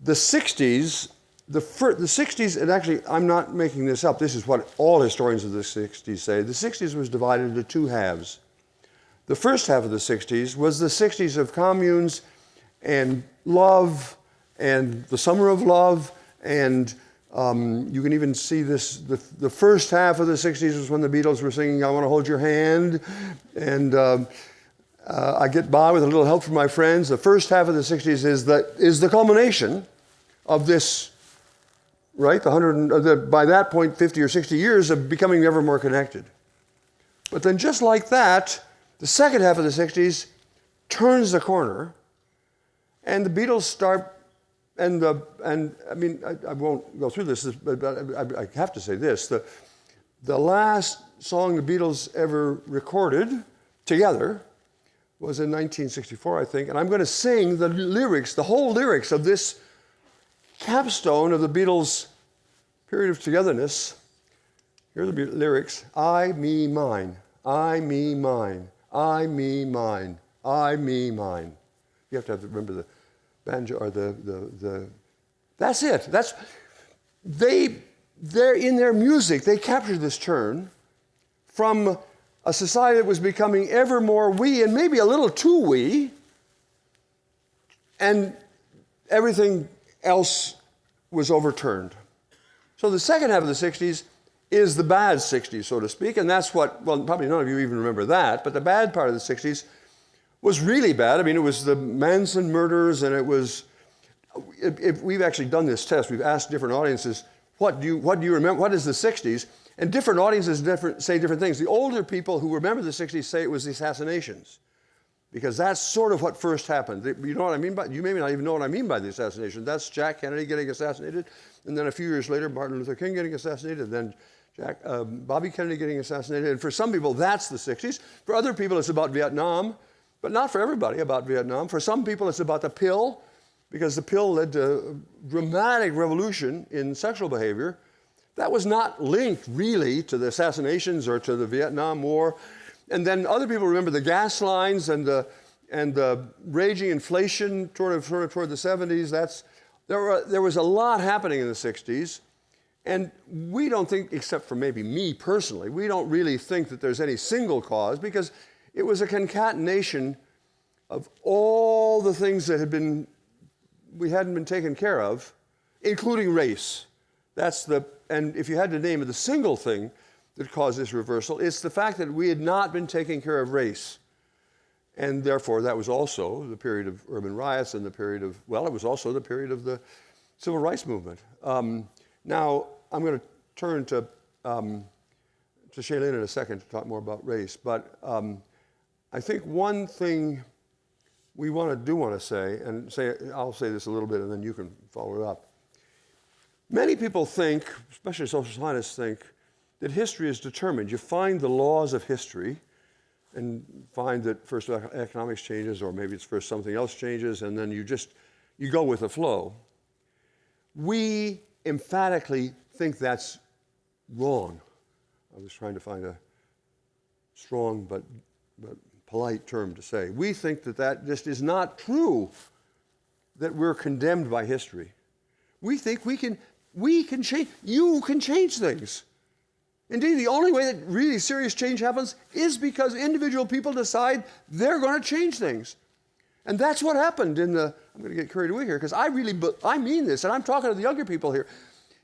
the 60s, the 60s, and actually I'm not making this up, this is what all historians of the 60s say, the 60s was divided into two halves. The first half of the 60s was the 60s of communes and love and the summer of love, and you can even see this, the first half of the 60s was when the Beatles were singing I Want to Hold Your Hand, and I Get By with a Little Help from My Friends. The first half of the 60s is the culmination of this, right? By that point, 50 or 60 years of becoming ever more connected. But then just like that, the second half of the 60s turns the corner, and the Beatles start, and I mean, I won't go through this, but I have to say this. The last song the Beatles ever recorded together was in 1964, I think, and I'm going to sing the lyrics, the whole lyrics of this capstone of the Beatles' period of togetherness. Here are the lyrics. I, me, mine. I, me, mine. I, me, mine. I, me, mine. You have to remember the banjo or the that's it. They're in their music, they captured this turn from a society that was becoming ever more we and maybe a little too we, and everything else was overturned. So the second half of the 60s is the bad 60s, so to speak, and that's what, well, probably none of you even remember that, but the bad part of the 60s was really bad. I mean, it was the Manson murders, and it was, we've actually done this test. We've asked different audiences, what do you remember? What is the 60s? And different audiences say different things. The older people who remember the 60s say it was the assassinations, because that's sort of what first happened. You know what I mean by, you may not even know what I mean by the assassination. That's Jack Kennedy getting assassinated, and then a few years later, Martin Luther King getting assassinated, and then Bobby Kennedy getting assassinated. And for some people, that's the 60s. For other people, it's about Vietnam. But not for everybody about Vietnam. For some people, it's about the pill, because the pill led to a dramatic revolution in sexual behavior. That was not linked really to the assassinations or to the Vietnam War. And then other people remember the gas lines and the raging inflation toward the 70s. There was a lot happening in the 60s. And we don't think, except for maybe me personally, we don't really think that there's any single cause, because it was a concatenation of all the things that we hadn't been taken care of, including race. And if you had to name the single thing that caused this reversal, it's the fact that we had not been taking care of race. And therefore, that was also the period of urban riots and the period of, well, it was also the period of the civil rights movement. Now, I'm going to turn to Shaylyn in a second to talk more about race, but I think one thing we want to say, I'll say this a little bit and then you can follow it up. Many people think, especially social scientists think, that history is determined. You find the laws of history and find that first economics changes, or maybe it's first something else changes, and then you go with the flow. We emphatically think that's wrong. I was trying to find a strong but polite term to say. We think that just is not true, that we're condemned by history. We think we can change, you can change things. Indeed, the only way that really serious change happens is because individual people decide they're going to change things. And that's what happened in the I'm going to get carried away here because I mean this, and I'm talking to the younger people here.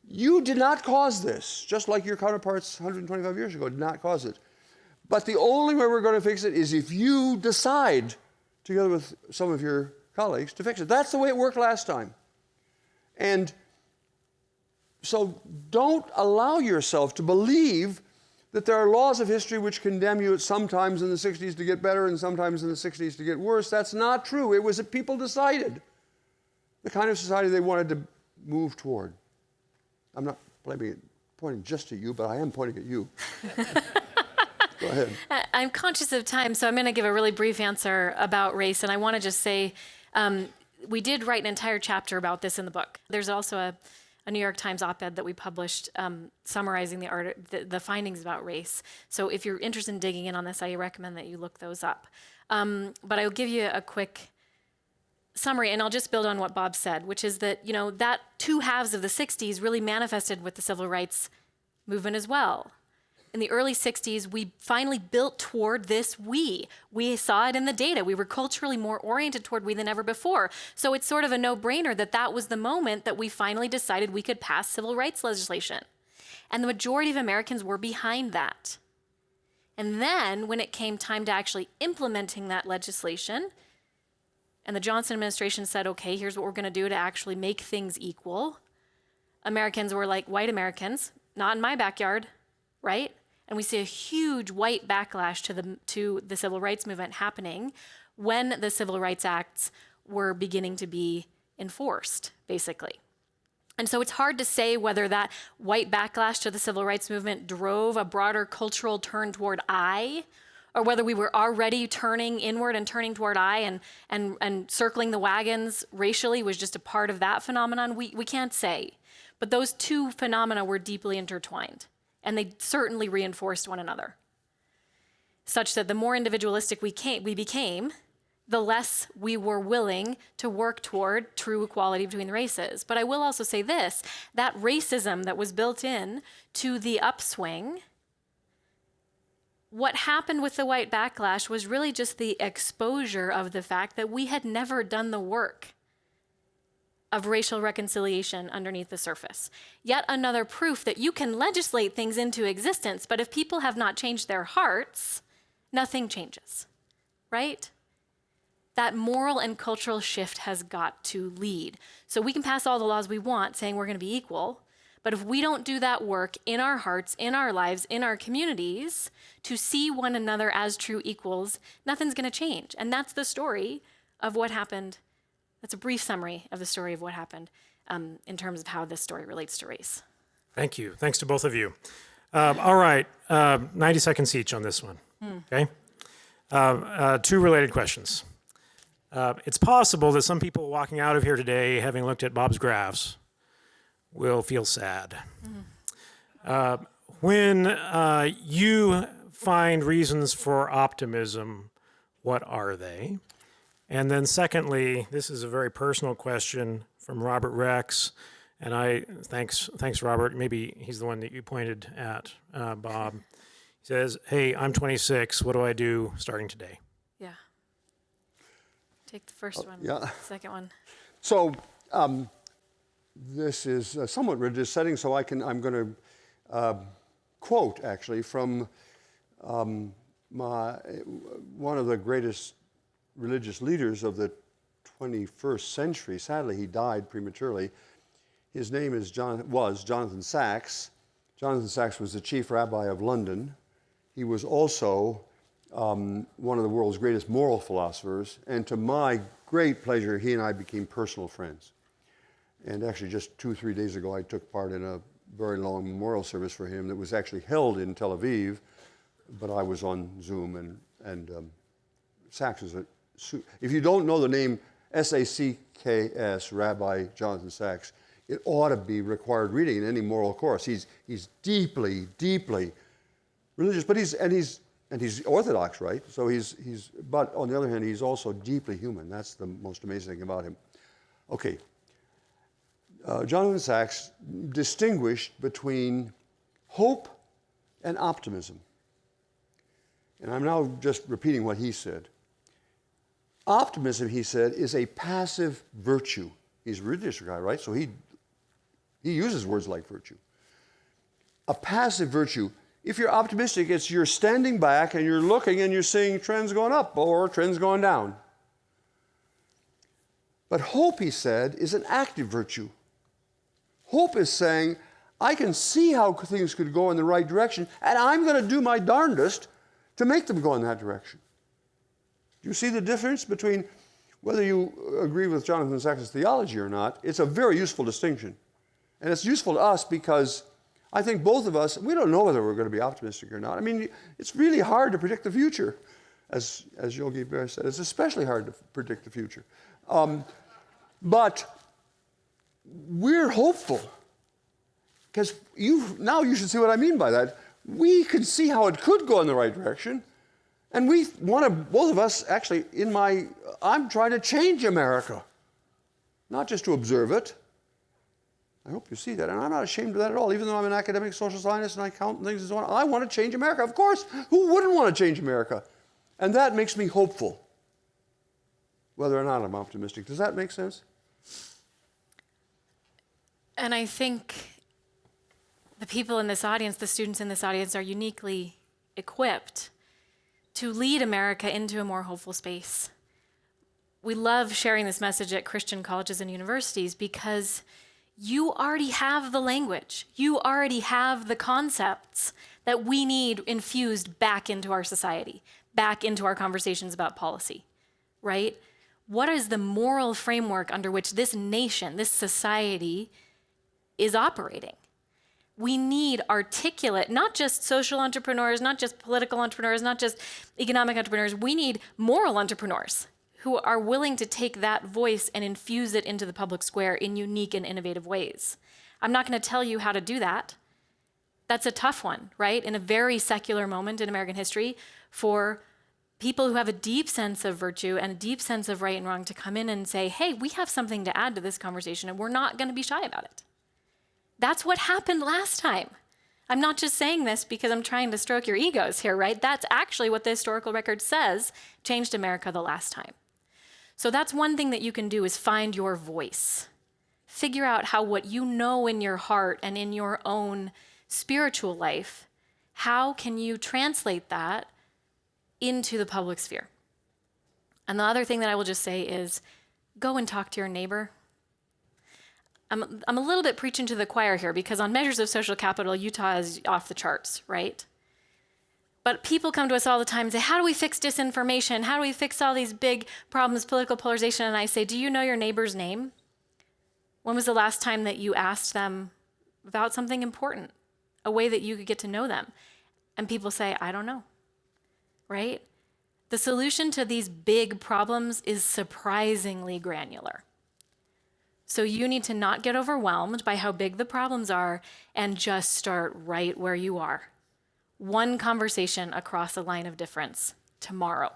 You did not cause this, just like your counterparts 125 years ago did not cause it. But the only way we're going to fix it is if you decide, together with some of your colleagues, to fix it. That's the way it worked last time. And so don't allow yourself to believe that there are laws of history which condemn you sometimes in the 60s to get better and sometimes in the 60s to get worse. That's not true. It was that people decided the kind of society they wanted to move toward. I'm not pointing just at you, but I am pointing at you. Go ahead. I'm conscious of time, so I'm going to give a really brief answer about race. And I want to just say, we did write an entire chapter about this in the book. There's also a New York Times op-ed that we published summarizing the findings about race. So if you're interested in digging in on this, I recommend that you look those up. But I'll give you a quick summary, and I'll just build on what Bob said, which is that, that two halves of the 60s really manifested with the civil rights movement as well. In the early 60s, we finally built toward this we. We saw it in the data. We were culturally more oriented toward we than ever before. So it's sort of a no-brainer that was the moment that we finally decided we could pass civil rights legislation. And the majority of Americans were behind that. And then when it came time to actually implementing that legislation, and the Johnson administration said, okay, here's what we're going to do to actually make things equal, Americans were like, white Americans, not in my backyard, right? And we see a huge white backlash to the civil rights movement happening when the Civil Rights Acts were beginning to be enforced, basically. And so it's hard to say whether that white backlash to the civil rights movement drove a broader cultural turn toward I, or whether we were already turning inward and turning toward I and circling the wagons racially was just a part of that phenomenon. We can't say. But those two phenomena were deeply intertwined. And they certainly reinforced one another, such that the more individualistic we became, the less we were willing to work toward true equality between the races. But I will also say this, that racism that was built in to the upswing, what happened with the white backlash was really just the exposure of the fact that we had never done the work of racial reconciliation underneath the surface. Yet another proof that you can legislate things into existence, but if people have not changed their hearts, nothing changes, right? That moral and cultural shift has got to lead. So we can pass all the laws we want saying we're going to be equal, but if we don't do that work in our hearts, in our lives, in our communities, to see one another as true equals, nothing's going to change. And that's the story of what happened. That's a brief summary of the story of what happened in terms of how this story relates to race. Thank you. Thanks to both of you. All right, 90 seconds each on this one, okay? Two related questions. It's possible that some people walking out of here today, having looked at Bob's graphs, will feel sad. When you find reasons for optimism, what are they? And then secondly, this is a very personal question from Robert Rex, and thanks Robert, maybe he's the one that you pointed at, Bob. He says, hey, I'm 26, what do I do starting today? Yeah. Take the first one, yeah. Second one. So this is a somewhat religious setting, so I'm going to quote actually from one of the greatest religious leaders of the 21st century. Sadly, he died prematurely. His name was Jonathan Sacks. Jonathan Sacks was the chief rabbi of London. He was also one of the world's greatest moral philosophers, and to my great pleasure, he and I became personal friends. And actually, just 2 or 3 days ago, I took part in a very long memorial service for him that was actually held in Tel Aviv, but I was on Zoom, and Sacks is if you don't know the name S-A-C-K-S, Rabbi Jonathan Sacks, it ought to be required reading in any moral course. He's deeply, deeply religious, but he's Orthodox, right? So but on the other hand, he's also deeply human. That's the most amazing thing about him. Okay. Jonathan Sacks distinguished between hope and optimism. And I'm now just repeating what he said. Optimism, he said, is a passive virtue. He's a religious guy, right? So he uses words like virtue. A passive virtue. If you're optimistic, it's you're standing back and you're looking and you're seeing trends going up or trends going down. But hope, he said, is an active virtue. Hope is saying, I can see how things could go in the right direction, and I'm going to do my darndest to make them go in that direction. Do you see the difference between whether you agree with Jonathan Sacks's theology or not? It's a very useful distinction. And it's useful to us because I think both of us, we don't know whether we're going to be optimistic or not. I mean, it's really hard to predict the future, as Yogi Berra said. It's especially hard to predict the future. But we're hopeful. Because now you should see what I mean by that. We can see how it could go in the right direction. And we want to, both of us, actually, I'm trying to change America. Not just to observe it. I hope you see that. And I'm not ashamed of that at all. Even though I'm an academic social scientist and I count things and so on, I want to change America. Of course, who wouldn't want to change America? And that makes me hopeful, whether or not I'm optimistic. Does that make sense? And I think the people in this audience, the students in this audience, are uniquely equipped to lead America into a more hopeful space. We love sharing this message at Christian colleges and universities because you already have the language. You already have the concepts that we need infused back into our society, back into our conversations about policy, right? What is the moral framework under which this nation, this society is operating? We need articulate, not just social entrepreneurs, not just political entrepreneurs, not just economic entrepreneurs. We need moral entrepreneurs who are willing to take that voice and infuse it into the public square in unique and innovative ways. I'm not going to tell you how to do that. That's a tough one, right? In a very secular moment in American history, for people who have a deep sense of virtue and a deep sense of right and wrong to come in and say, hey, we have something to add to this conversation and we're not going to be shy about it. That's what happened last time. I'm not just saying this because I'm trying to stroke your egos here, right? That's actually what the historical record says changed America the last time. So that's one thing that you can do is find your voice. Figure out how what you know in your heart and in your own spiritual life, how can you translate that into the public sphere? And the other thing that I will just say is go and talk to your neighbor. I'm a little bit preaching to the choir here because on measures of social capital, Utah is off the charts, right? But people come to us all the time and say, how do we fix disinformation? How do we fix all these big problems, political polarization? And I say, do you know your neighbor's name? When was the last time that you asked them about something important, a way that you could get to know them? And people say, I don't know, right? The solution to these big problems is surprisingly granular. So you need to not get overwhelmed by how big the problems are and just start right where you are. One conversation across a line of difference tomorrow.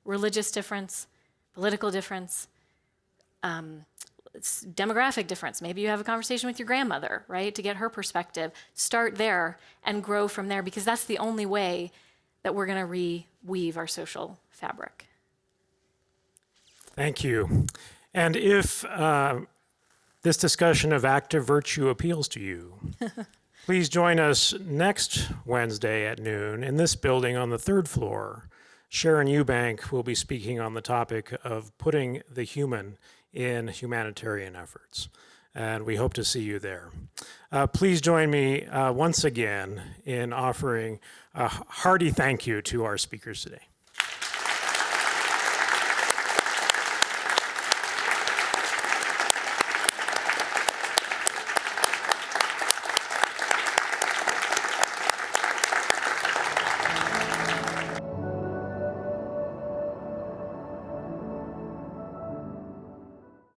Religious difference, political difference, demographic difference. Maybe you have a conversation with your grandmother, right, to get her perspective. Start there and grow from there because that's the only way that we're going to reweave our social fabric. Thank you. And if this discussion of active virtue appeals to you, please join us next Wednesday at noon in this building on the 3rd floor. Sharon Eubank will be speaking on the topic of putting the human in humanitarian efforts. And we hope to see you there. Please join me once again in offering a hearty thank you to our speakers today.